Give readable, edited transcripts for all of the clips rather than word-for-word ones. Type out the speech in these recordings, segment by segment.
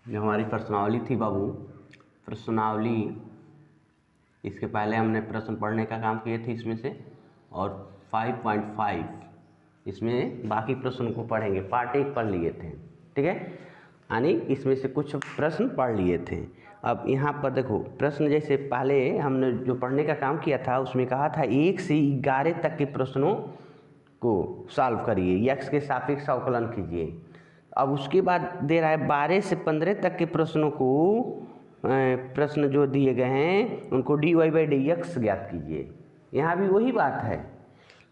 जो हमारी प्रश्नावली थी बाबू, प्रश्नावली, इसके पहले हमने प्रश्न पढ़ने का काम किए थे इसमें से, और 5.5 इसमें बाकी प्रश्न को पढ़ेंगे। पार्ट 1 पढ़ लिए थे, ठीक है, यानी इसमें से कुछ प्रश्न पढ़ लिए थे। अब यहाँ पर देखो प्रश्न, जैसे पहले हमने जो पढ़ने का काम किया था उसमें कहा था 1 से 11 तक के प्रश्नों को सॉल्व करिए, x के सापेक्ष अवकलन कीजिए। अब उसके बाद दे रहा है 12 से 15 तक के प्रश्नों को, प्रश्न जो दिए गए हैं उनको dy/dx ज्ञात कीजिए। यहाँ भी वही बात है,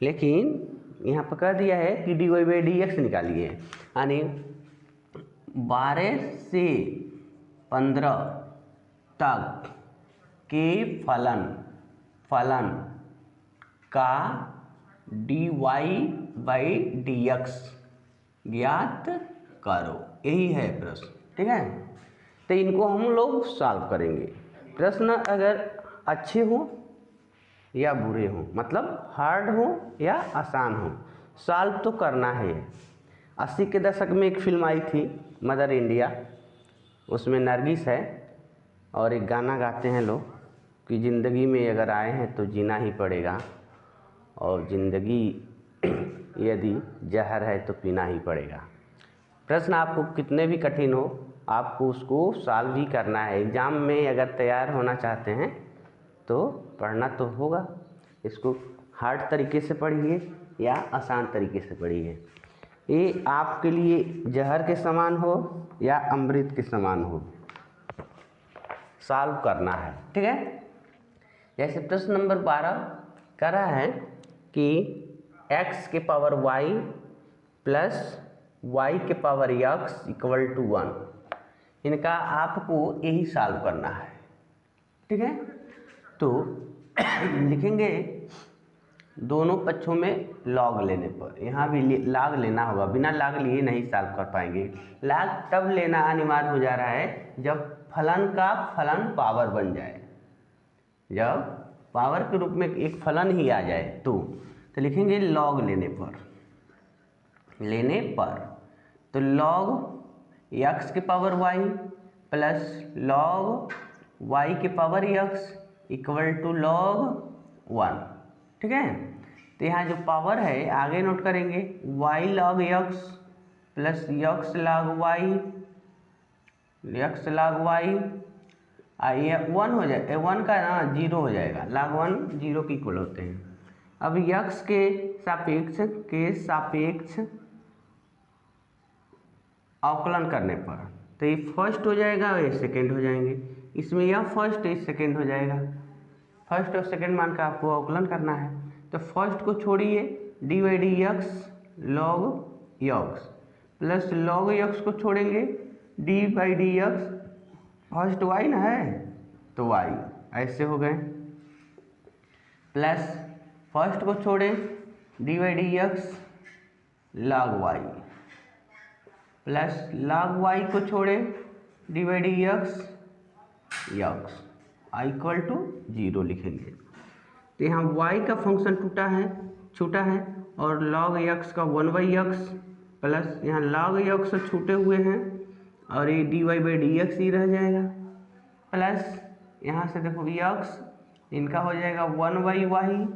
लेकिन यहाँ पर कह दिया है कि dy/dx निकालिए, यानी 12 से 15 तक के फलन का dy/dx ज्ञात करो, यही है प्रश्न, ठीक है। तो इनको हम लोग सॉल्व करेंगे। प्रश्न अगर अच्छे हो या बुरे हो, मतलब हार्ड हो या आसान हो, सॉल्व तो करना है। 80 के दशक में एक फिल्म आई थी मदर इंडिया, उसमें नरगिस है और एक गाना गाते हैं लोग कि ज़िंदगी में अगर आए हैं तो जीना ही पड़ेगा, और ज़िंदगी यदि जहर है तो पीना ही पड़ेगा। प्रश्न आपको कितने भी कठिन हो, आपको उसको सॉल्व ही करना है। एग्ज़ाम में अगर तैयार होना चाहते हैं तो पढ़ना तो होगा। इसको हार्ड तरीके से पढ़िए या आसान तरीके से पढ़िए। ये आपके लिए जहर के समान हो या अमृत के समान हो, सॉल्व करना है, ठीक है। जैसे प्रश्न नंबर 12 कह रहा है कि x के पावर y प्लस y के पावर x इक्वल टू 1, इनका आपको यही सॉल्व करना है, ठीक है। तो लिखेंगे दोनों पक्षों में लॉग लेने पर, यहाँ भी लॉग लेना होगा, बिना लॉग लिए नहीं सॉल्व कर पाएंगे। लॉग तब लेना अनिवार्य हो जा रहा है जब फलन का फलन पावर बन जाए, जब पावर के रूप में एक फलन ही आ जाए तो लिखेंगे लॉग लेने पर तो लॉग x के power y plus log y के power x equal to log 1, ठीक है। तो यहाँ जो पावर है आगे नोट करेंगे, y log x plus x log y ये 1 हो जाए, 1 का ना 0 हो जाएगा, log 1 0 के इक्वल होते हैं। अब x के सापेक्ष अवकलन करने पर तो ये फर्स्ट हो जाएगा और ये सेकेंड हो जाएंगे। इसमें यह फर्स्ट ये सेकेंड हो जाएगा। फर्स्ट और सेकेंड मान का आपको अवकलन करना है, तो फर्स्ट को छोड़िए, dy/dx log x plus log x को छोड़ेंगे, dy/dx फर्स्ट y ना है तो y, ऐसे हो गए। प्लस फर्स्ट को छोड़ें, dy/dx log y plus log y को छोड़ें, dy/dx x इक्वल टू 0 लिखेंगे। तो यहाँ y का फंक्शन छूटा है और log x का 1/x प्लस यहाँ log x छूटे हुए हैं और ये dy/dx ही रह जाएगा, प्लस यहाँ से देखो x इनका हो जाएगा 1/y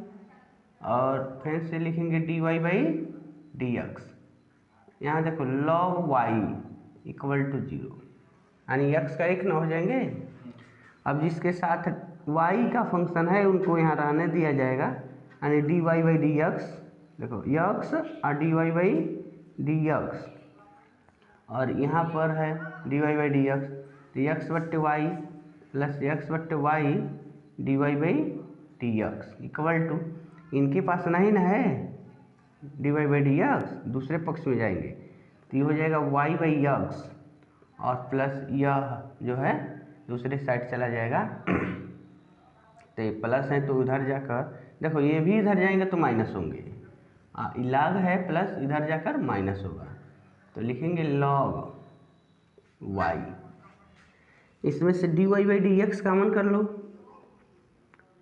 और फिर से लिखेंगे dy/dx। यहाँ देखो log y इक्वल टू 0, यानी x का 1 ना हो जाएंगे। अब जिसके साथ y का फंक्शन है उनको यहाँ रहने दिया जाएगा, यानी dy/dx, देखो x और dy/dx, और यहाँ पर है dy/dx, तो x/y plus x/y dy/dx equal to, इनके पास नहीं ना है dy/dx, दूसरे पक्ष में जाएंगे तो ये हो जाएगा y/x और प्लस यह जो है दूसरे साइड चला जाएगा तो ये प्लस है तो इधर जाकर देखो ये भी इधर जाएंगे तो माइनस होंगे, लॉग है प्लस इधर जाकर माइनस होगा, तो लिखेंगे log y। इसमें से dy/dx कॉमन कर लो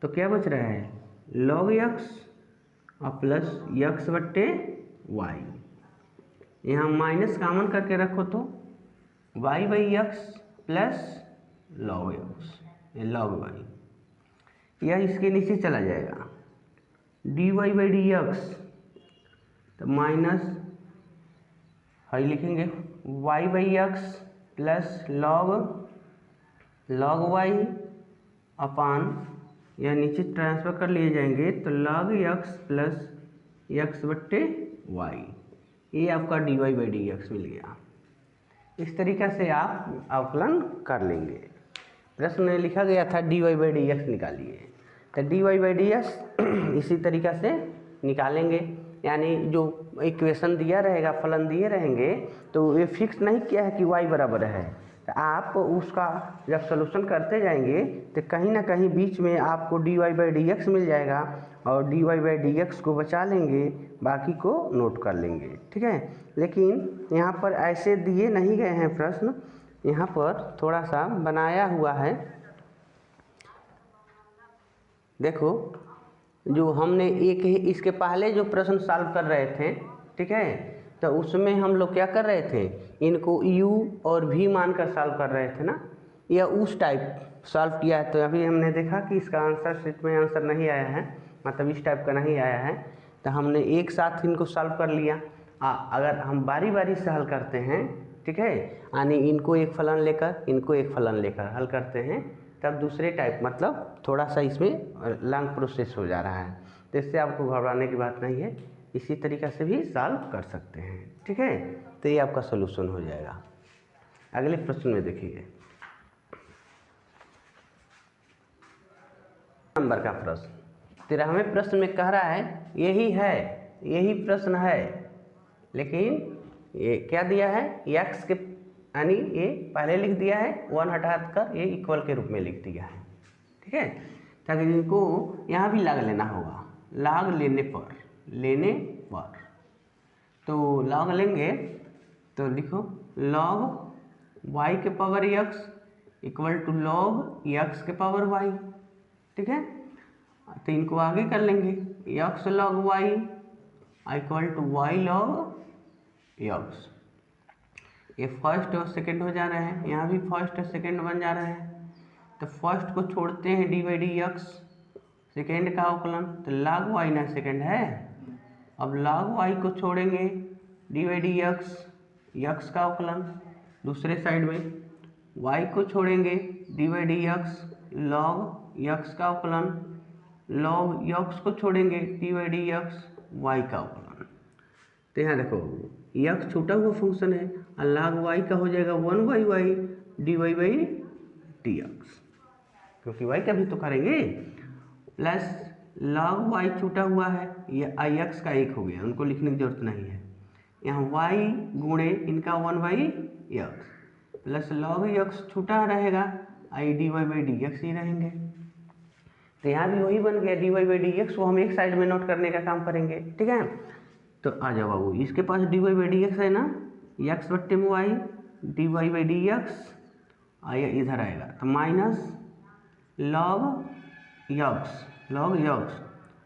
तो क्या बच रहा है, log x और प्लस x/y। यहाँ माइनस कॉमन करके रखो तो y/x प्लस लॉग एक्स, ये लॉग वाई, यह इसके नीचे चला जाएगा, d Y by D x, तो माइनस हाई लिखेंगे y by x plus log y upon, यह नीचे ट्रांसफर कर लिए जाएंगे तो लॉग एक्स प्लस एक्स बट्टे वाई, ये आपका d Y by D x मिल गया। इस तरीक़ा से आप अवकलन कर लेंगे। प्रश्न में लिखा गया था D Y by D X निकालिए, तो D Y by D X इसी तरीक़ा से निकालेंगे, यानी जो इक्वेशन दिया रहेगा, फलन दिए रहेंगे, तो ये फिक्स नहीं किया है कि y बराबर है, तो आप उसका जब सॉल्यूशन करते जाएंगे तो कहीं ना कहीं बीच में आपको d Y by D x मिल जाएगा, और d Y by D x को बचा लेंगे, बाकी को नोट कर लेंगे, ठीक है। लेकिन यहाँ पर ऐसे दिए नहीं गए हैं प्रश्न, यहाँ पर थोड़ा सा बनाया हुआ है। देखो, जो हमने एक इसके पहले जो प्रश्न सॉल्व कर रहे थे, ठीक है, तो उसमें हम लोग क्या कर रहे थे, इनको u और v मानकर सॉल्व कर रहे थे ना, या उस टाइप सॉल्व किया है। तो अभी हमने देखा कि इसका आंसर शीट में आंसर नहीं आया है, मतलब इस टाइप का नहीं आया है, तो हमने एक साथ इनको सॉल्व कर लिया। अगर हम बारी बारी से हल करते हैं, ठीक है, यानी इनको एक फलन लेकर इनको एक फलन लेकर हल करते हैं, तब दूसरे टाइप, मतलब थोड़ा सा इसमें लॉन्ग प्रोसेस हो जा रहा है, तो इससे आपको घबराने की बात नहीं है, इसी तरीक़ा से भी सॉल्व कर सकते हैं, ठीक है। तो ये आपका सॉल्यूशन हो जाएगा। अगले प्रश्न में देखिए, नंबर का प्रश्न 13वें प्रश्न में कह रहा है यही प्रश्न है, लेकिन ये क्या दिया है, x के, यानी ये पहले लिख दिया है, 1 हटा कर ये इक्वल के रूप में लिख दिया है, ठीक है, ताकि इनको यहाँ भी लॉग लेना होगा, लॉग लेने पर तो लॉग लेंगे तो लिखो लॉग y के power x equal to log x के पावर y, ठीक है। तो इनको आगे कर लेंगे, x log y equal to y log x, ये फर्स्ट और सेकंड हो जा रहे हैं, यहाँ भी फर्स्ट और सेकंड बन जा रहे हैं। तो फर्स्ट को छोड़ते हैं D by D x, second का अवकलन, तो लॉग वाई ना सेकेंड है, अब लॉग वाई को छोड़ेंगे डी बाई डी एक्स का अवकलन, दूसरे साइड में वाई को छोड़ेंगे D by D X log X का अवकलन, लॉग एक्स को छोड़ेंगे D by D X Y का अवकलन। तो यहाँ देखो एक्स छूटा हुआ फंक्शन है, और लॉग वाई का हो जाएगा 1 by Y D Y by D X, क्योंकि वाई का भी तो करेंगे, प्लस लॉग वाई छूटा हुआ है, ये आई एक्स का 1 हो गया, उनको लिखने की जरूरत नहीं है। यहाँ वाई गुणे इनका 1 by x plus log x छूटा रहेगा, आई d Y by D x ही रहेंगे। तो यहाँ भी वही बन गया, d Y by D x को हम एक साइड में नोट करने का काम करेंगे, ठीक है। तो आ जाओ बाबू, इसके पास d Y by D x है ना, एक्स बट्टे में y D Y by D x इधर आएगा, तो माइनस लॉग एक्स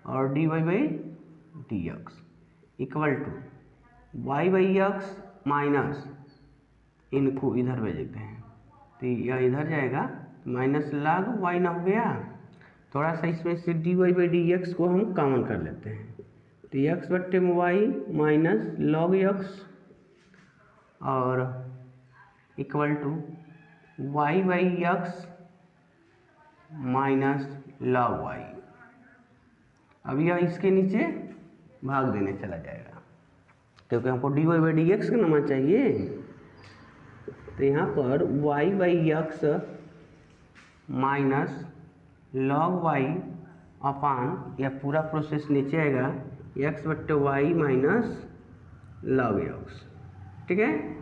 और d Y by D x equal to Y by x minus, इनको इधर भेज देते हैं, तो यह इधर जाएगा, माइनस लॉग वाई ना हो गया, थोड़ा सा इसमें से D Y by D x को हम कॉमन कर लेते हैं, तो एक्स बट्टे में वाई माइनस लॉग एक्स और equal to Y by x minus log Y. अब यह इसके नीचे भाग देने चला जाएगा, क्योंकि हमको d Y by D x का नंबर चाहिए। तो यहाँ पर y by x minus log y upon, यह पूरा प्रोसेस नीचे आएगा, एक्स बट्टे वाई माइनस लॉग एक्स, ठीक है।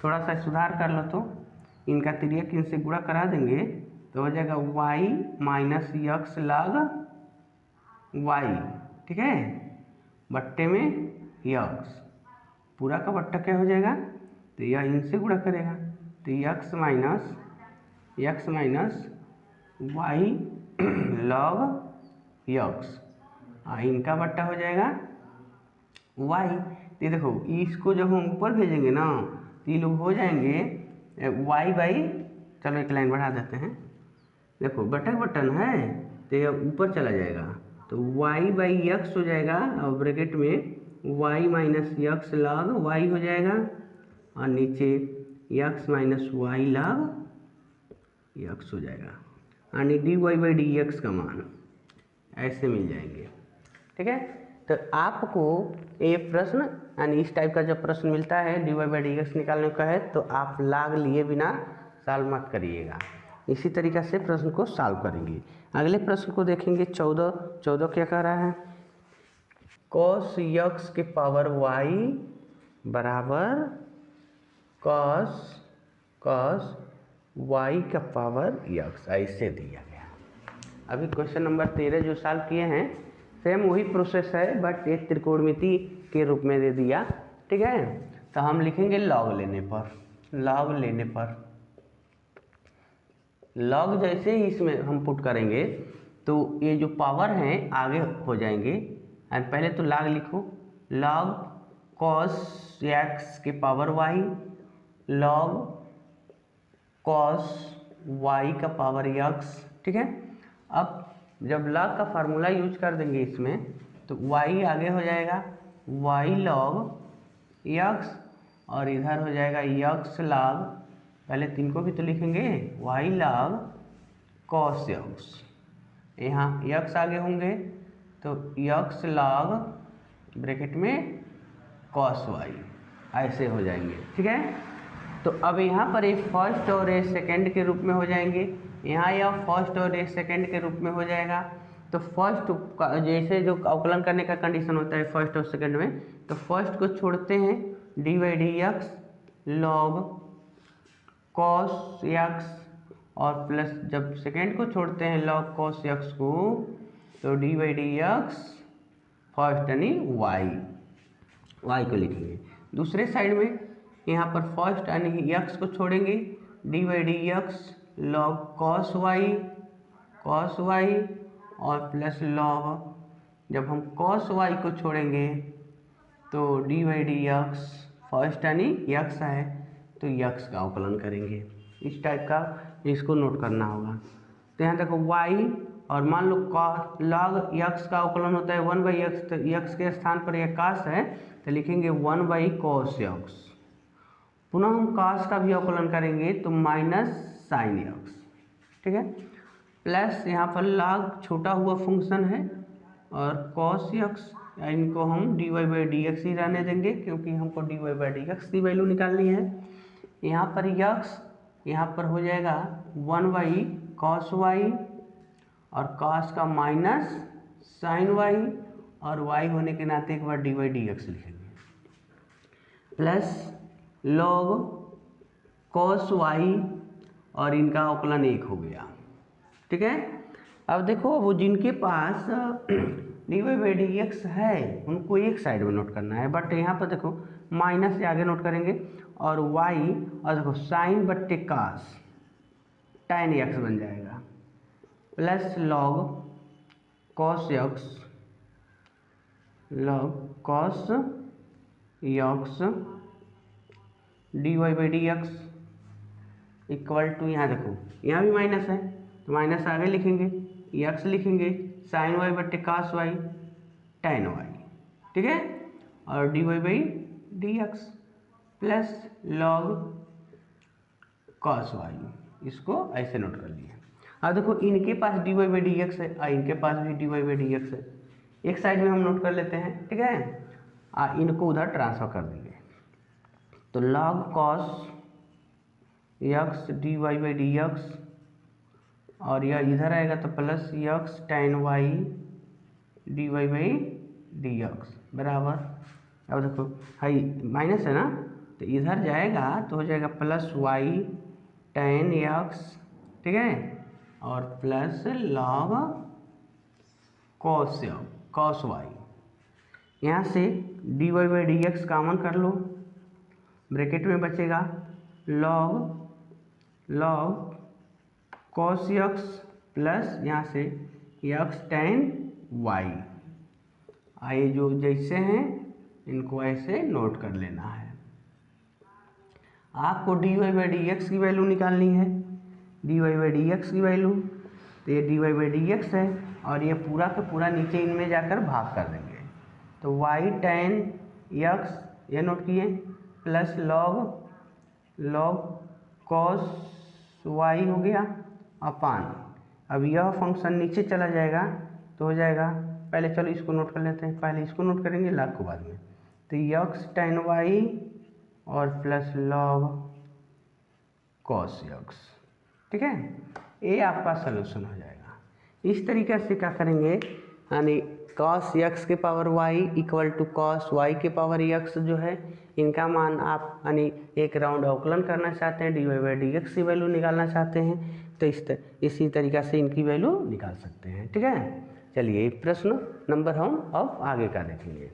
थोड़ा सा सुधार कर लो, तो इनका तिर्यक इनसे गुणा करा देंगे तो हो जाएगा Y minus X log Y, ठीक है, बट्टे में एक्स, पूरा का बट्टा क्या हो जाएगा, तो यह इनसे गुणा करेगा, तो X minus Y log X, इनका बट्टा हो जाएगा वाई। तो देखो इसको जब हम ऊपर भेजेंगे ना, तो ये लोग हो जाएंगे वाई बाई, चलो एक लाइन बढ़ा देते हैं, देखो बटन बटन है तो ये ऊपर चला जाएगा, तो वाई बाई यक्स हो जाएगा और ब्रैकेट में Y minus X log Y हो जाएगा और नीचे X minus Y log X हो जाएगा, यानी D Y by D x का मान ऐसे मिल जाएंगे। ठीक है, तो आपको ये प्रश्न यानी इस टाइप का जब प्रश्न मिलता है D Y by D X निकालने का है तो आप लाग लिए बिना सॉल्व मत करिएगा, इसी तरीक़ा से प्रश्न को सॉल्व करेंगे। अगले प्रश्न को देखेंगे 14 क्या कह रहा है, कॉस यक्स के पावर वाई बराबर कॉस वाई का पावर यक्स ऐसे दिया गया। अभी क्वेश्चन नंबर 13 जो सॉल्व किए हैं सेम वही प्रोसेस है, बट एक त्रिकोणमिति के रूप में दे दिया। ठीक है, तो हम लिखेंगे लॉग लेने पर लॉग जैसे ही इसमें हम पुट करेंगे तो ये जो पावर हैं आगे हो जाएंगे। एंड पहले तो लॉग लिखो, लॉग कॉस एक्स के power Y log cos Y का पावर यक्स। ठीक है, अब जब लॉग का फार्मूला यूज कर देंगे इसमें तो वाई आगे हो जाएगा वाई लॉग यक्स और इधर हो जाएगा यक्स लॉग, पहले 3 को भी तो लिखेंगे वाई लॉग कॉस यक्स, यहाँ यक्स आगे होंगे तो यक्स लॉग ब्रैकेट में कॉस वाई ऐसे हो जाएंगे। ठीक है, तो अब यहाँ पर ये फर्स्ट और ये सेकंड के रूप में हो जाएंगे, यहाँ यह फर्स्ट और ये सेकंड के रूप में हो जाएगा। तो फर्स्ट जैसे जो अवकलन करने का कंडीशन होता है फर्स्ट और सेकंड में, तो फर्स्ट को छोड़ते हैं D by D X log cos x और प्लस जब सेकेंड को छोड़ते हैं लॉग कॉस एक्स को तो D by D X first यानी वाई को लिखेंगे। दूसरे साइड में यहाँ पर फर्स्ट यानी एक्स को छोड़ेंगे D by D X log cos Y और प्लस लॉग जब हम कॉस वाई को छोड़ेंगे तो D by D X first यानी यक्स है तो यक्स का अवकलन करेंगे। इस टाइप का इसको नोट करना होगा। तो यहाँ देखो वाई और मान लो लॉग यक्स का अवकलन होता है 1 बाई यक्स, तो यक्स के स्थान पर यह कास है तो लिखेंगे 1 बाई कॉस यक्स, पुनः हम कास का भी अवकलन करेंगे तो माइनस साइन यक्स। ठीक है, प्लस यहाँ पर लॉग छोटा हुआ फंक्शन है और कॉस यक्स इनको हम d Y by D x ही रहने देंगे क्योंकि हमको d Y by D x की वैल्यू निकालनी है। यहाँ पर यक्स यहाँ पर हो जाएगा 1 बाई कॉस वाई और कॉस का माइनस साइन वाई और वाई होने के नाते एक बार डी वाई डी एक्स लिखेंगे प्लस लॉग कॉस वाई और इनका अवकलन 1 हो गया। ठीक है, अब देखो वो जिनके पास d Y by D x है उनको एक साइड में नोट करना है, बट यहाँ पर देखो माइनस से आगे नोट करेंगे और वाई और देखो साइन बट्टे कास tan एक्स बन जाएगा plus log cos X D Y by D x equal to, यहाँ देखो यहाँ भी माइनस है तो माइनस आगे लिखेंगे यक्स लिखेंगे साइन वाई बट्टे कास वाई tan वाई। ठीक है, और d Y by D x plus log cos y, इसको ऐसे नोट कर लिया। अब देखो इनके पास d Y by D x है और इनके पास भी d Y by D x है, एक साइड में हम नोट कर लेते हैं। ठीक है, इनको उधर ट्रांसफर कर देंगे तो log cos X D Y by D X और यह इधर आएगा तो plus X tan Y D Y by D X बराबर, अब देखो हाई माइनस है ना तो इधर जाएगा तो हो जाएगा प्लस वाई tan एक्स। ठीक है, और प्लस लॉग कॉस वाई, यहाँ से D Y by D X common कर लो, ब्रैकेट में बचेगा लॉग कॉस यक्स प्लस यहाँ से यक्स tan वाई। आइए जो जैसे हैं इनको ऐसे नोट कर लेना है। आपको dy बाई डी एक्स की वैल्यू निकालनी है, dy बाई डी एक्स की वैल्यू, तो ये dy बाई डी एक्स है और ये पूरा का पूरा नीचे इनमें जाकर भाग कर देंगे, तो y tan x ये नोट किए प्लस log cos y हो गया अपान, अब यह फंक्शन नीचे चला जाएगा तो हो जाएगा, पहले चलो इसको नोट कर लेते हैं, पहले इसको नोट करेंगे log को बाद में, तो x tan y और प्लस log cos x, ठीक है, ये आपका सलूशन हो जाएगा। इस तरीके से क्या करेंगे, यानी cos x के power y equal to cos y के पावर x जो है, इनका मान आप यानी एक राउंड अवकलन करना चाहते हैं, dy बाई डी एक्स की वैल्यू निकालना चाहते हैं, तो इसी तरीक़ा से इनकी वैल्यू निकाल सकते हैं, ठीक है। चलिए प्रश्न नंबर हम अब आगे का देखेंगे।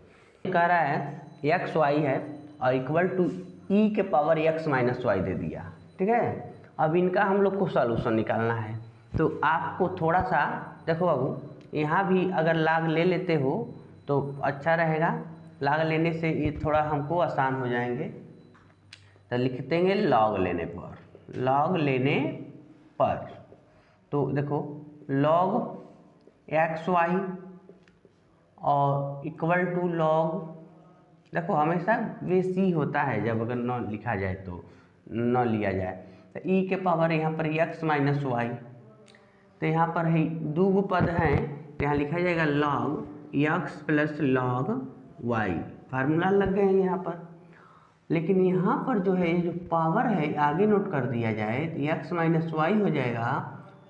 कह रहा है एक्स वाई है और इक्वल टू ई के power x minus why they दिया, ठीक है। अब इनका हम लोग को सॉल्यूशन निकालना है, तो आपको थोड़ा सा देखो बाबू, यहाँ भी अगर लाग ले लेते हो तो अच्छा रहेगा, लाग लेने से ये थोड़ा हमको आसान हो जाएंगे, तो लिख देंगे लॉग लेने पर, तो देखो log एक्स वाई और इक्वल टू log, देखो हमेशा वैसी होता है जब अगर न लिखा जाए तो न लिया जाए, तो ई के पावर यहाँ पर x माइनस वाई, तो यहाँ पर है दो पद हैं, तो यहाँ लिखा जाएगा log x plus log y, formula लग गए हैं यहाँ पर, लेकिन यहाँ पर जो है जो पावर है आगे नोट कर दिया जाए तो x माइनस वाई हो जाएगा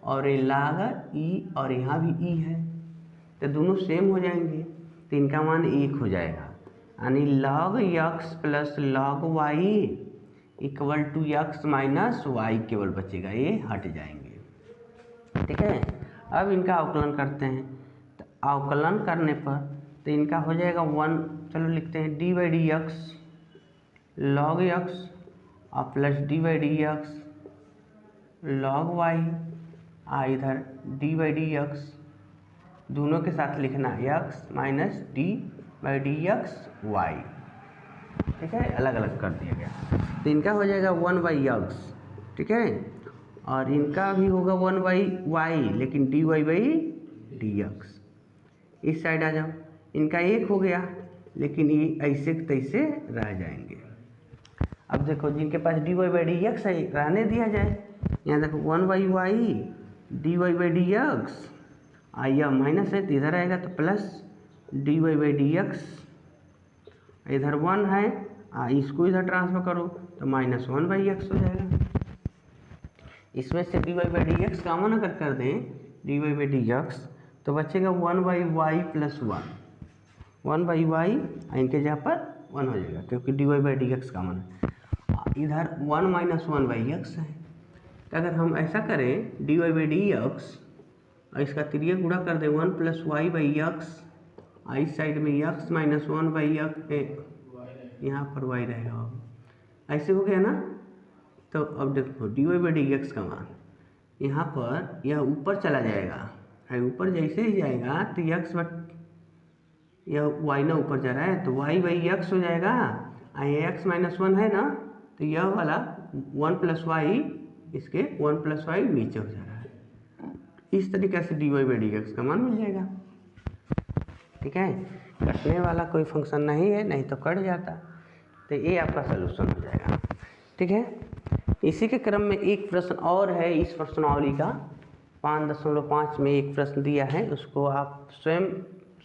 और ये log e और यहाँ भी e है, तो दोनों सेम हो जाएंगे, तो इनका मान 1 हो जाएगा, यानी log x plus log y equal to x minus Y केवल बचेगा, ये हट जाएंगे, ठीक है। अब इनका अवकलन करते हैं, तो अवकलन करने पर तो इनका हो जाएगा 1, चलो लिखते हैं D by D X log x और plus D by D X log y, इधर डी बाई डी एक्स दोनों के साथ लिखना x minus D by D X Y, ठीक है, अलग अलग कर दिया गया, तो इनका हो जाएगा 1 बाई एक्स, ठीक है, और इनका भी होगा 1 बाई वाई, लेकिन D Y by D X, इस साइड आ जाओ, इनका 1 हो गया, लेकिन ये ऐसे तैसे रह जाएंगे। अब देखो जिनके पास d Y by D x है रहने दिया जाए, यहाँ देखो 1 by Y D Y by D x, यह माइनस है तो इधर आएगा तो plus d Y by D x, इधर 1 है, इसको इधर ट्रांसफर करो तो माइनस 1 बाई एक्स हो जाएगा। इसमें से D Y by D X common अगर कर दें D Y by D x तो बचेगा 1 by Y plus 1 by Y, इनके जगह पर 1 हो जाएगा क्योंकि D Y by D X common है, इधर 1 माइनस 1 बाई एक्स है, तो अगर हम ऐसा करें D Y by D X और इसका तिरिया गुणा कर दें 1 प्लस वाई बाई एक्स, इस साइड में x माइनस 1 बाई एक्स, यहाँ पर y रहेगा, ऐसे हो गया ना। तो अब देखो D Y by D x का मान यहाँ पर यह ऊपर चला जाएगा, है ऊपर जैसे ही जाएगा तो x बट यह y ना ऊपर जा रहा है तो y बाई एक्स हो जाएगा, x माइनस 1 है ना, तो यह वाला 1 प्लस वाई इसके 1 प्लस वाई नीचे हो जा रहा है, इस तरीके से D Y by D x का मान मिल जाएगा, ठीक है। कटने वाला कोई फंक्शन नहीं है, नहीं तो कट जाता, तो ये आपका सलूशन हो जाएगा, ठीक है। इसी के क्रम में एक प्रश्न और है, इस प्रश्नावली का 5.5 में एक प्रश्न दिया है, उसको आप स्वयं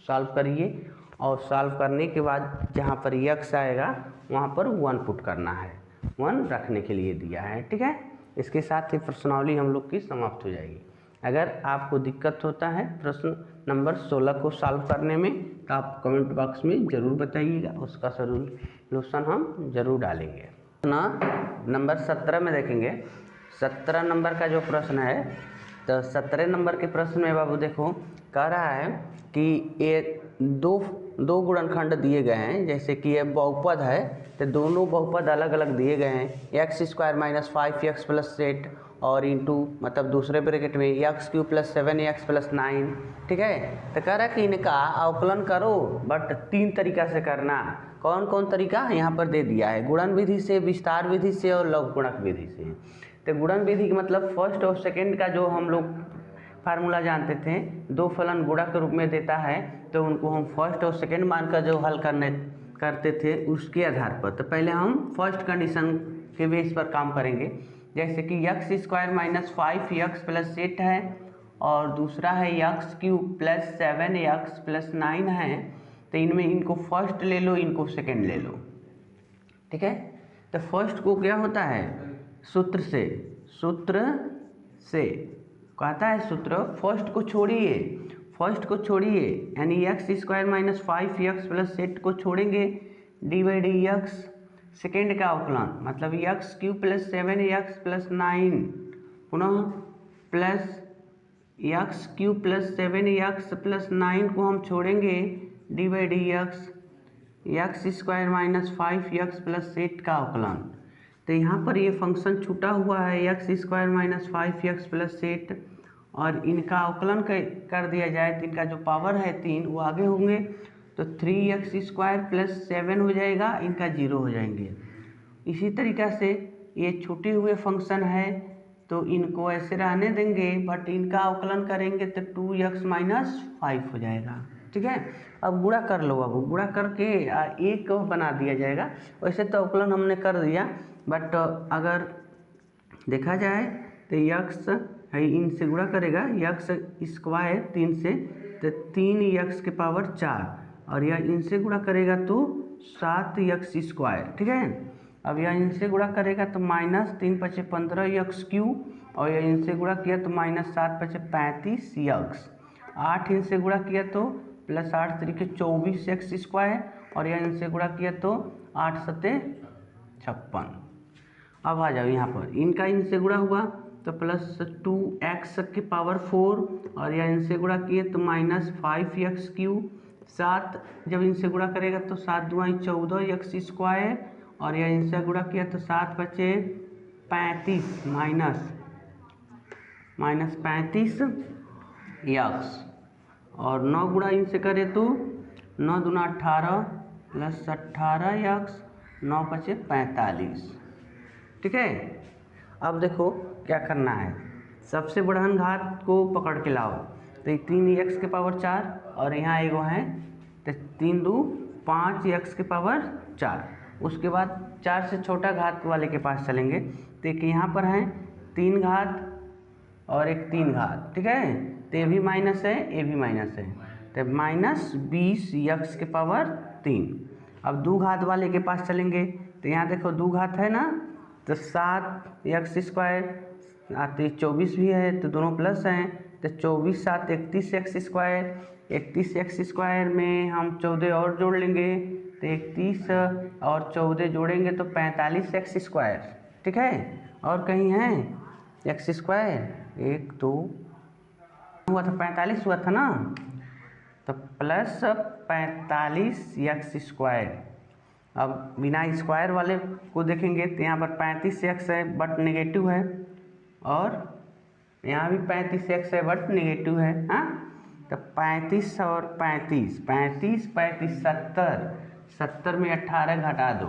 सॉल्व करिए और सॉल्व करने के बाद जहाँ पर x आएगा वहाँ पर 1 पुट करना है, 1 रखने के लिए दिया है, ठीक है। इसके साथ ही प्रश्नावली हम लोग की समाप्त हो जाएगी। अगर आपको दिक्कत होता है प्रश्न नंबर 16 को सॉल्व करने में तो आप कमेंट बॉक्स में ज़रूर बताइएगा, उसका सॉल्यूशन हम ज़रूर डालेंगे। ना नंबर 17 में देखेंगे, 17 नंबर का जो प्रश्न है, तो 17 नंबर के प्रश्न में बाबू देखो कह रहा है कि दो गुणनखंड दिए गए हैं, जैसे कि ये बहुपद है तो दोनों बहुपद अलग अलग दिए गए हैं, x square minus 5x plus 8 और इंटू मतलब दूसरे ब्रैकेट में x Q plus 7x plus 9। ठीक है, तो कह रहा है कि इनका अवकलन करो, बट 3 तरीका से करना। कौन कौन तरीका यहाँ पर दे दिया है? गुणन विधि से, विस्तार विधि से और लघुगुणक विधि से। तो गुणन विधि का मतलब फर्स्ट और सेकेंड का जो हम लोग फार्मूला जानते थे, दो फलन गुणक के रूप में देता है, तो उनको हम फर्स्ट और सेकेंड मानकर जो हल करते थे उसके आधार पर। तो पहले हम फर्स्ट कंडीशन के बेस पर काम करेंगे, जैसे कि x square minus 5x plus 8 है और दूसरा है x cube plus 7x plus 9 है। तो इनमें इनको फर्स्ट ले लो, इनको सेकेंड ले लो। ठीक है, तो फर्स्ट को क्या होता है, सूत्र से कहता है सूत्र, फर्स्ट को छोड़िए यानी x square minus 5x plus 8 को छोड़ेंगे, D by D x. Second का अवकलन मतलब x cube plus 7x plus 9 पुनः plus x cube plus 7x plus 9 को हम छोड़ेंगे, D by D x square minus 5x plus 8 का अवकलन। तो यहाँ पर ये फंक्शन छूटा हुआ है x square minus 5x plus 8 और इनका अवकलन कर दिया जाए तो इनका जो पावर है 3 वो आगे होंगे, तो 3x स्क्वायर प्लस 7 हो जाएगा, इनका 0 हो जाएंगे। इसी तरीक़ा से ये छूटे हुए फंक्शन है तो इनको ऐसे रहने देंगे, बट इनका अवकलन करेंगे तो 2x माइनस 5 हो जाएगा। ठीक है, अब गुणा कर लो, अब गुणा करके एक बना दिया जाएगा। वैसे तो अवकलन हमने कर दिया, बट अगर देखा जाए तो यक्स है इनसे गुणा करेगा, यक्स स्क्वायर 3 से तो 3x के पावर 4 और यह इनसे गुणा करेगा तो 7x स्क्वायर। ठीक है, अब यह इनसे गुणा करेगा तो माइनस 3 × 5 15x क्यूब और यह इनसे गुणा किया तो माइनस 7 × 5 35x, 8 इनसे गुणा किया तो प्लस 8 × 3 = 24x स्क्वायर और यह इनसे गुणा किया तो 8 × 7 = 56। अब आ जाओ यहाँ पर, इनका इनसे गुणा हुआ तो प्लस 2x की पावर 4 और यह इनसे गुणा किए तो माइनस 5x क्यूब, 7 जब इनसे गुणा करेगा तो 7 × 2 = 14x स्क्वायर और यह इनसे गुणा किया तो 7 × 5 = 35 माइनस 35x और 9 गुणा इनसे करे तो 9 × 2 = 18 प्लस 18x, 9 × 5 = 45। ठीक है, अब देखो क्या करना है, सबसे बढ़न घात को पकड़ के लाओ, तो 3x के पावर 4 और यहाँ एगो है तो 3 × 2 = 5x के पावर 4। उसके बाद 4 से छोटा घात वाले के पास चलेंगे, तो एक यहाँ पर है 3 घात और एक 3 घात। ठीक है, तो ये भी माइनस है, ये भी माइनस है, तो माइनस 20x के पावर 3। अब 2 घात वाले के पास चलेंगे, तो यहाँ देखो 2 घात है ना, तो 7x स्क्वायर आते 24 भी है तो दोनों प्लस हैं, तो 24 × 7 = 31x स्क्वायर, 31x स्क्वायर में हम 14 और जोड़ लेंगे तो 31 और 14 जोड़ेंगे तो 45x स्क्वायर। ठीक है, और कहीं है x स्क्वायर 1 2 हुआ था 45 हुआ था ना, तो प्लस 45x स्क्वायर। अब बिना स्क्वायर वाले को देखेंगे तो यहाँ पर 35x है बट नेगेटिव है और यहाँ भी 35x है बट नेगेटिव है। हाँ, तो 35 और 35 35 35 70 में 18 घटा दो,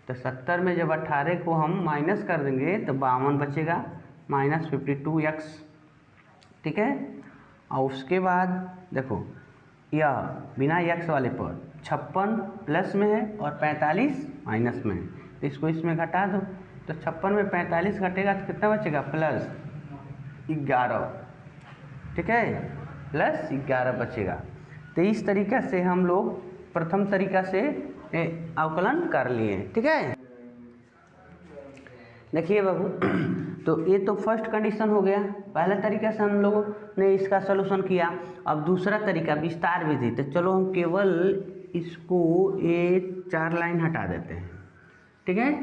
तो 70 में जब 18 को हम माइनस कर देंगे तो 52 बचेगा माइनस 52x। ठीक है, और उसके बाद देखो यह बिना x वाले पर 56 प्लस में है और 45 माइनस में है, तो इसको इसमें घटा दो, तो 56 में 45 घटेगा तो कितना बचेगा प्लस 11। ठीक है, प्लस 11 बचेगा। तो इस तरीक़ा से हम लोग प्रथम तरीका से अवकलन कर लिए। ठीक है, देखिए बाबू, तो ये तो फर्स्ट कंडीशन हो गया, पहला तरीका से हम लोगों ने इसका सलूशन किया। अब दूसरा तरीका विस्तार विधि, तो चलो हम केवल इसको ये 4 लाइन हटा देते हैं। ठीक है,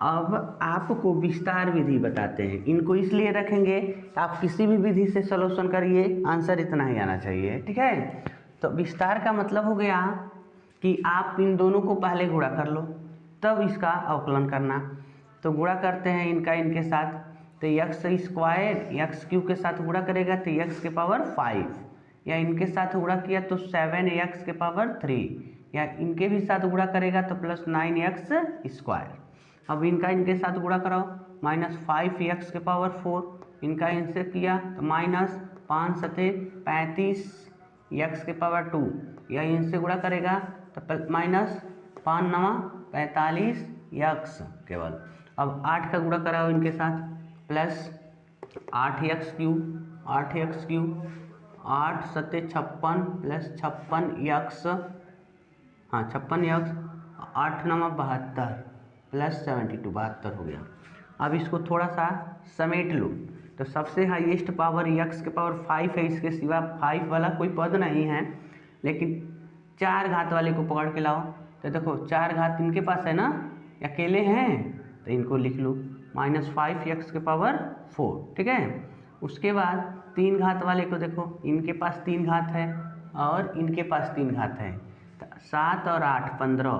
अब आपको विस्तार विधि बताते हैं। इनको इसलिए रखेंगे आप किसी भी विधि से सलूशन करिए, आंसर इतना ही आना चाहिए। ठीक है, तो विस्तार का मतलब हो गया कि आप इन दोनों को पहले गुणा कर लो, तब इसका अवकलन करना। तो गुणा करते हैं इनका इनके साथ, तो एक्स स्क्वायर एक्स क्यूब के साथ गुणा करेगा तो एक्स के पावर 5, या इनके साथ गुणा किया तो 7 एक्स के पावर 3, या इनके भी साथ गुणा करेगा तो प्लस 9 एक्स स्क्वायर। अब इनका इनके साथ गुणा कराओ, माइनस 5 एक्स के पावर 4, इनका इनसे किया तो माइनस 5 सते 35 एक्स के पावर 2, या इनसे गुणा करेगा तो माइनस 5 नवा 45 एक्स केवल। अब 8 का गुणा कराओ इनके साथ, प्लस 8 एक्स क्यूब 8 सत्ते 56 प्लस 56 एक्स, हाँ 56 एक्स, 8 नवा 72 प्लस 72 72 हो गया। अब इसको थोड़ा सा समेट लो, तो सबसे हाईएस्ट पावर एक्स के पावर 5 है, इसके सिवा 5 वाला कोई पद नहीं है, लेकिन 4 घात वाले को पकड़ के लाओ। तो देखो 4 घात इनके पास है ना, अकेले हैं, तो इनको लिख लो -5 एक्स के पावर 4, ठीक है। उसके बाद 3 घात वाले को देखो, इनके पास 3 घात है और इनके पास 3 घात है, तो 7 और 8 15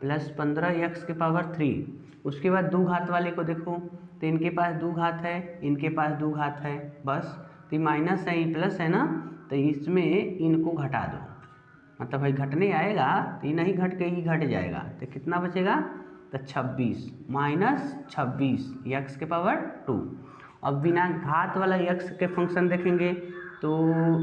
प्लस 15 एक्स के पावर 3। उसके बाद 2 घात वाले को देखो, तो इनके पास 2 घात है, इनके पास 2 घात है, बस तो माइनस है, प्लस है ना, तो इसमें इनको घटा दो, मतलब भाई घटने आएगा तो ये नहीं घट के ही घट जाएगा, तो कितना बचेगा, तो 26 -26 एक्स के पावर 2। अब बिना घात वाला एक्स के फंक्शन देखेंगे तो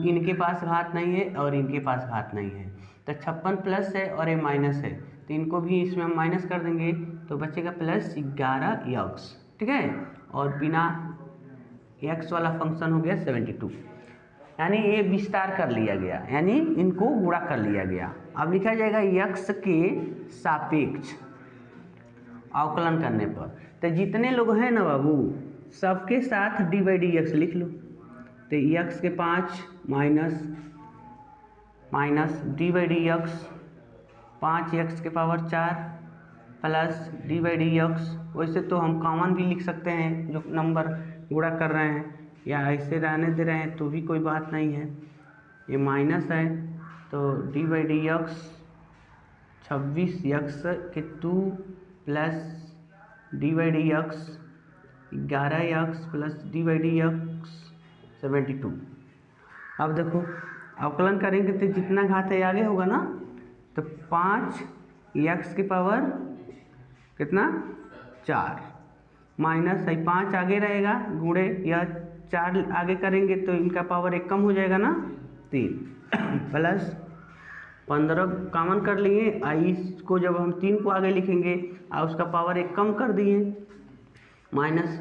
इनके पास घात नहीं है और इनके पास घात नहीं है, तो 56 प्लस है और ये माइनस है, तो इनको भी इसमें हम माइनस कर देंगे तो बचेगा प्लस 11 एक्स, ठीक है। और बिना एक्स वाला फंक्शन हो गया 72, यानी ये विस्तार कर लिया गया, यानी इनको गुणा कर लिया गया। अब लिखा जाएगा यक्स के सापेक्ष अवकलन करने पर, तो जितने लोग हैं ना बाबू सबके साथ dy/dx लिख लो, तो यक्स के 5 माइनस dy/dx 5 एक्स के पावर 4 प्लस dy/dx, वैसे तो हम कॉमन भी लिख सकते हैं जो नंबर गुणा कर रहे हैं, या ऐसे रहने दे रहे हैं तो भी कोई बात नहीं है, ये माइनस है तो dy/dx 26 एक्स के 2 plus dy/dx 11 x plus dy/dx 72। अब देखो अवकलन करेंगे तो जितना घात है आगे होगा ना, तो 5 एक्स की पावर कितना 4 माइनस है 5 आगे रहेगा गुणे, या 4 आगे करेंगे तो इनका पावर 1 कम हो जाएगा ना 3 प्लस 15 कॉमन कर लिए, इसको जब हम 3 को आगे लिखेंगे और उसका पावर 1 कम कर दिए, माइनस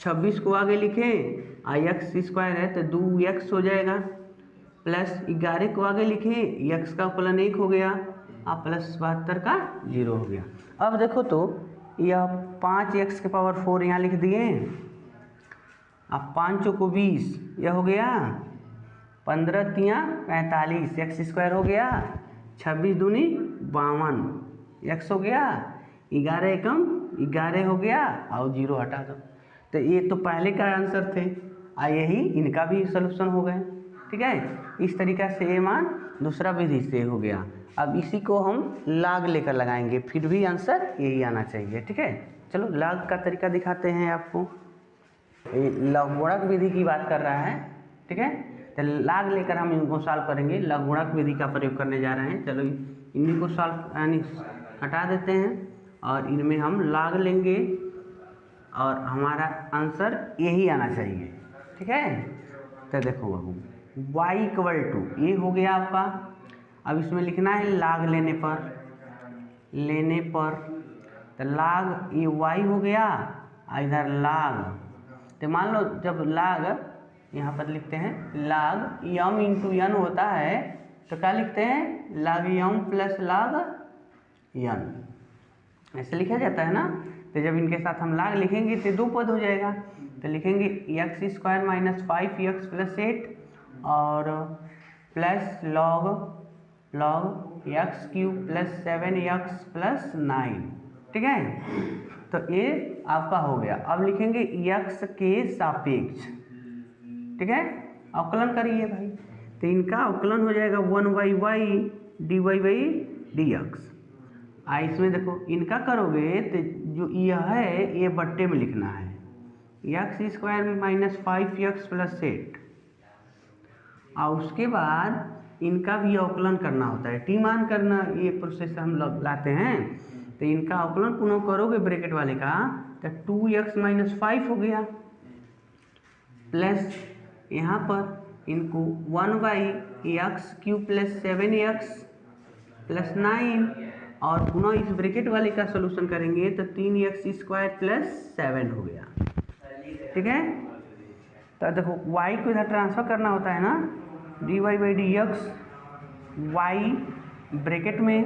26 को आगे लिखें और एक्स स्क्वायर है तो 2x हो जाएगा, प्लस 11 को आगे लिखें x का फलन 1 हो गया और प्लस 72 का 0 हो गया। अब देखो तो यह 5 एक्स के पावर 4 यहाँ लिख दिए, अब 5 को 20, यह हो गया 15 तियाँ 45 एक्स स्क्वायर हो गया, 26 दूनी 52 एक्स हो गया, 11 एकम 11 हो गया और 0 हटा दो। तो ये तो पहले का आंसर थे, यही इनका भी सलूशन हो गए, ठीक है। इस तरीक़ा से ये मान दूसरा विधि से हो गया। अब इसी को हम लाग लेकर लगाएंगे, फिर भी आंसर यही आना चाहिए, ठीक है। चलो लाग का तरीका दिखाते हैं आपको, लघुगुणक विधि की बात कर रहा है, ठीक है। तो लाग लेकर हम इनको सॉल्व करेंगे, लघुगुणक विधि का प्रयोग करने जा रहे हैं। चलो इन्हीं को सॉल्व यानी हटा देते हैं और इनमें हम लाग लेंगे और हमारा आंसर यही आना चाहिए, ठीक है। तो देखो बाबू y = ये हो गया आपका। अब इसमें लिखना है लाग लेने पर तो लाग ये y हो गया, इधर लाग, तो मान लो जब लाग यहाँ पर लिखते हैं लाग m × n होता है तो क्या लिखते हैं लाग m प्लस लाग n, ऐसे लिखा जाता है ना। तो जब इनके साथ हम लाग लिखेंगे तो 2 पद हो जाएगा, तो लिखेंगे x² - 5x + 8 और प्लस log x³ + 7x + 9, ठीक है। तो ये आपका हो गया। अब लिखेंगे x के सापेक्ष, ठीक है, अवकलन करिए भाई। तो इनका अवकलन हो जाएगा 1/y dy/dx। इसमें देखो इनका करोगे तो जो यह है ये बट्टे में लिखना है x² - 5x + 8, और उसके बाद इनका भी अवकलन करना होता है, टी मान करना, ये प्रोसेस हम लोग लाते हैं। तो इनका अवकलन पुनः करोगे ब्रैकेट वाले का तो 2x - 5 हो गया, प्लस यहाँ पर इनको 1/x³ + 7x + 9, और पुनः इस ब्रैकेट वाले का सोल्यूशन करेंगे तो 3x² + 7 हो गया। ठीक है, तो देखो y को इधर ट्रांसफर करना होता है ना, dy/dx y ब्रैकेट में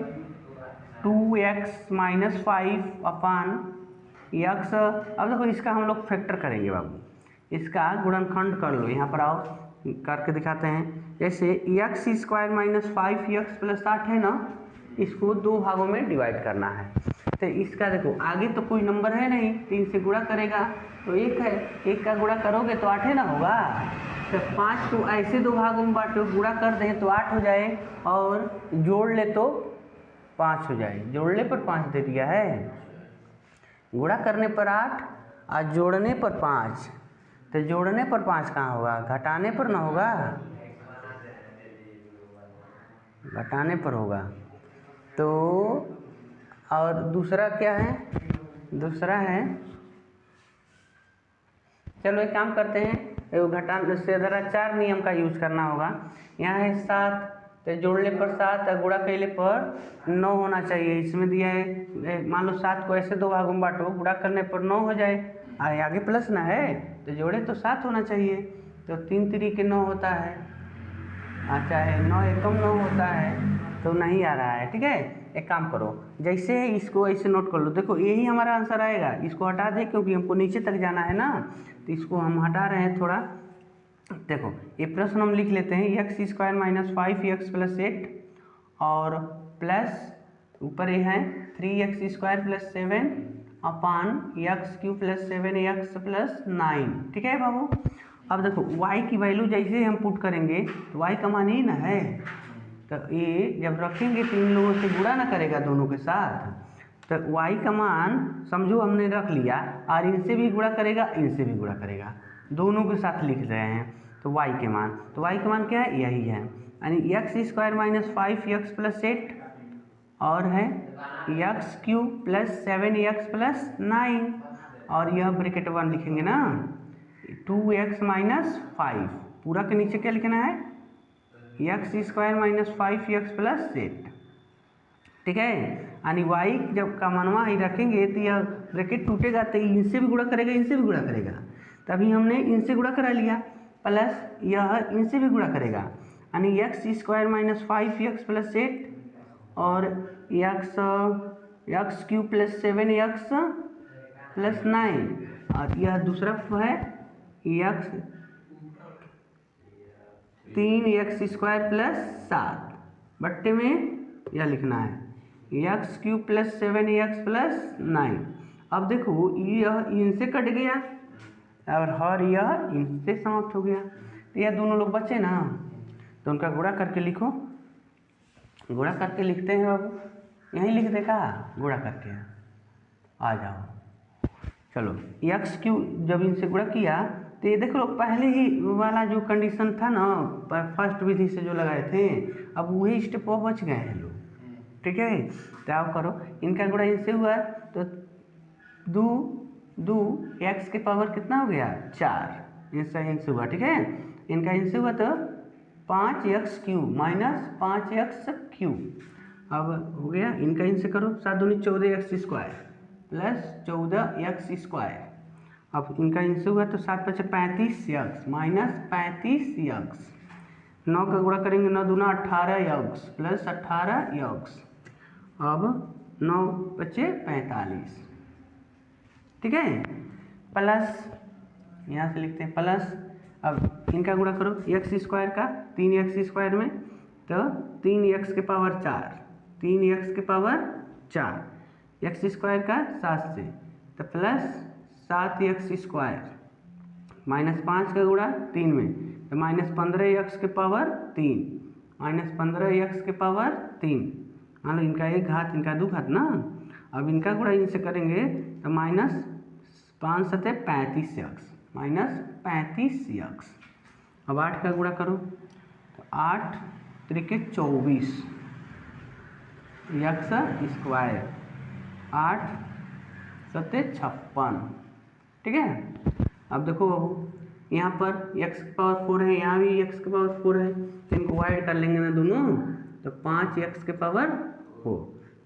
2x - 5 अपान x। अब देखो इसका हम लोग फैक्टर करेंगे बाबू, इसका गुणनखंड कर लो, यहाँ पर आओ करके दिखाते हैं। जैसे x² - 5x + 8 है ना, इसको दो भागों में डिवाइड करना है। तो इसका देखो आगे तो कोई नंबर है नहीं, 3 से गुणा करेगा तो 1 है, 1 का गुणा करोगे तो 8 है ना होगा। तो 5 को ऐसे दो भागों में बांटो, गुणा कर दें तो 8 हो जाए, और जोड़ ले तो 5 हो जाए। जोड़ने पर 5 दे दिया है, गुणा करने पर 8 और जोड़ने पर 5। तो जोड़ने पर 5 कहाँ होगा, घटाने पर ना होगा, घटाने पर होगा। तो और दूसरा क्या है, दूसरा है, चलो एक काम करते हैं, घटाने से ज़रा 4 नियम का यूज करना होगा। यहाँ है 7, तो जोड़ने पर 7 और गुणा कैले पर 9 होना चाहिए। इसमें दिया है, मान लो 7 को ऐसे दो भागों में बांटो, गुणा करने पर 9 हो जाए, आगे प्लस ना है तो जोड़े तो 7 होना चाहिए। तो 3 3 के 9 होता है, चाहे 9 एकम 9 होता है, तो नहीं आ रहा है। ठीक है, एक काम करो, जैसे है इसको ऐसे नोट कर लो, देखो यही हमारा आंसर आएगा। इसको हटा दें क्योंकि हमको नीचे तक जाना है ना, तो इसको हम हटा रहे हैं थोड़ा। देखो ये प्रश्न हम लिख लेते हैं, x² - 5x + 8 और प्लस ऊपर ये है 3x² + 7 अपान x³ + 7x + 9। ठीक है बाबू, अब देखो y की वैल्यू जैसे हम पुट करेंगे तो y का मान ही ना है, तो ये जब रखेंगे तो इन लोगों से गुणा ना करेगा दोनों के साथ, तो y का मान समझो हमने रख लिया, और इनसे भी गुणा करेगा, इनसे भी गुणा करेगा, दोनों के साथ लिख रहे हैं। तो y के मान, तो y का मान क्या है, यही है, यानी x² - 5x + 8 और है x³ + 7x + 9, और यह ब्रैकेट 1 लिखेंगे ना, 2x - 5, पूरा के नीचे क्या लिखना है, x² - 5x + 8। ठीक है, यानी y जब का मानवा ही रखेंगे तो यह ब्रैकेट टूटेगा, तो इनसे भी गुणा करेगा, इनसे भी गुणा करेगा। तभी हमने इनसे गुणा करा लिया, प्लस यह इनसे भी गुणा करेगा, यानी x² - 5x + 8 और x³ + 7x + 9, और यह दूसरा है 3x² + 7 बट्टे में यह लिखना है x³ + 7x + 9। अब देखो यह इनसे कट गया और हर यह इनसे समाप्त हो गया, तो यह दोनों लोग बचे ना, तो उनका गुणा करके लिखो, गुणा करके लिखते हैं बाबू, यहीं लिख देगा गुणा करके, आ जाओ। चलो x³ जब इनसे गुणा किया तो ये देख लो पहले ही वाला जो कंडीशन था ना, फर्स्ट विधि से जो लगाए थे, अब वही स्टेप और बच गए हैं लोग। ठीक है, तो आप करो, इनका गुणा इनसे हुआ तो 2 x के पावर कितना हो गया, 4, इनसे हुआ। ठीक है, इनका इनसे हुआ तो 5x³ - 5x³ अब हो गया, इनका इनसे करो, 7 दूनी 14x² + 14x²। अब इनका इनसे हुआ तो 7 × 5 = 35x - 35x, 9 का गुणा करेंगे, 9 दूना 18x + 18x, अब 9 × 5 = 45। ठीक है, प्लस यहाँ से लिखते हैं प्लस, अब इनका गुणा करो x² का 3x² में, तो 3x के पावर 4, 3x के पावर 4, x² का 7 से, तो प्लस 7x² - 5 का गुणा 3 में, तो -15x के पावर 3, -15x के पावर 3, मान लो इनका एक घात इनका दो घात ना। अब इनका गुणा इनसे करेंगे तो -5 सते 35x, -35x। अब 8 का गुणा करो तो 8 त्रिके 24 x स्क्वायर, 8 सते 56, ठीक है। अब देखो यहाँ पर x की पावर 4 है, यहाँ भी x की पावर 4 है, तो इनको वाइड कर लेंगे ना दोनों, तो 5x के पावर 4।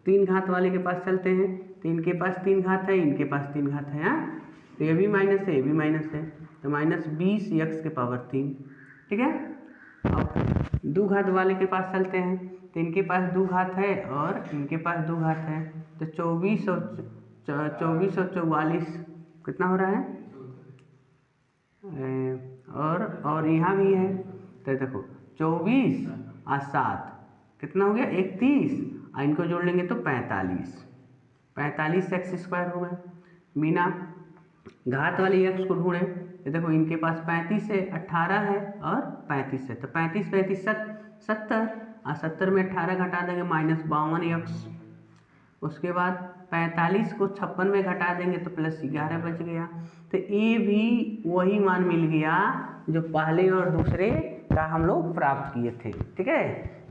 3 घात वाले के पास चलते हैं, तो इनके पास 3 घात है, इनके पास 3 घात है, यहाँ तो ये भी माइनस है, ये भी माइनस है, तो -20x के पावर 3, ठीक है। अब 2 घात वाले के पास चलते हैं, तो इनके पास 2 घात है और इनके पास 2 घात है, तो 24 और 44 कितना हो रहा है, और यहाँ भी है, तो देखो 24 और 7 कितना हो गया 31, और इनको जोड़ लेंगे तो 45x स्क्वायर हो गया। बिना घात वाली x को ढूंढे तो देखो इनके पास 35 है, 18 है और 35 है, तो 35 35 70, और 70 में 18 घटा देंगे -52x। उसके बाद 45 को 56 में घटा देंगे तो +11 बच गया। तो ये भी वही मान मिल गया जो पहले और दूसरे का हम लोग प्राप्त किए थे, ठीक है।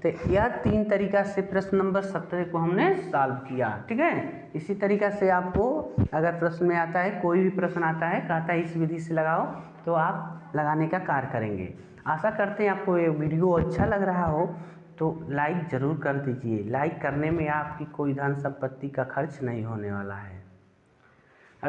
तो यह 3 तरीका से प्रश्न नंबर 17 को हमने सॉल्व किया, ठीक है। इसी तरीका से आपको अगर प्रश्न में आता है, कोई भी प्रश्न आता है, कहता है इस विधि से लगाओ, तो आप लगाने का कार्य करेंगे। आशा करते हैं आपको ये वीडियो अच्छा लग रहा हो, तो लाइक ज़रूर कर दीजिए। लाइक करने में आपकी कोई धन संपत्ति का खर्च नहीं होने वाला है।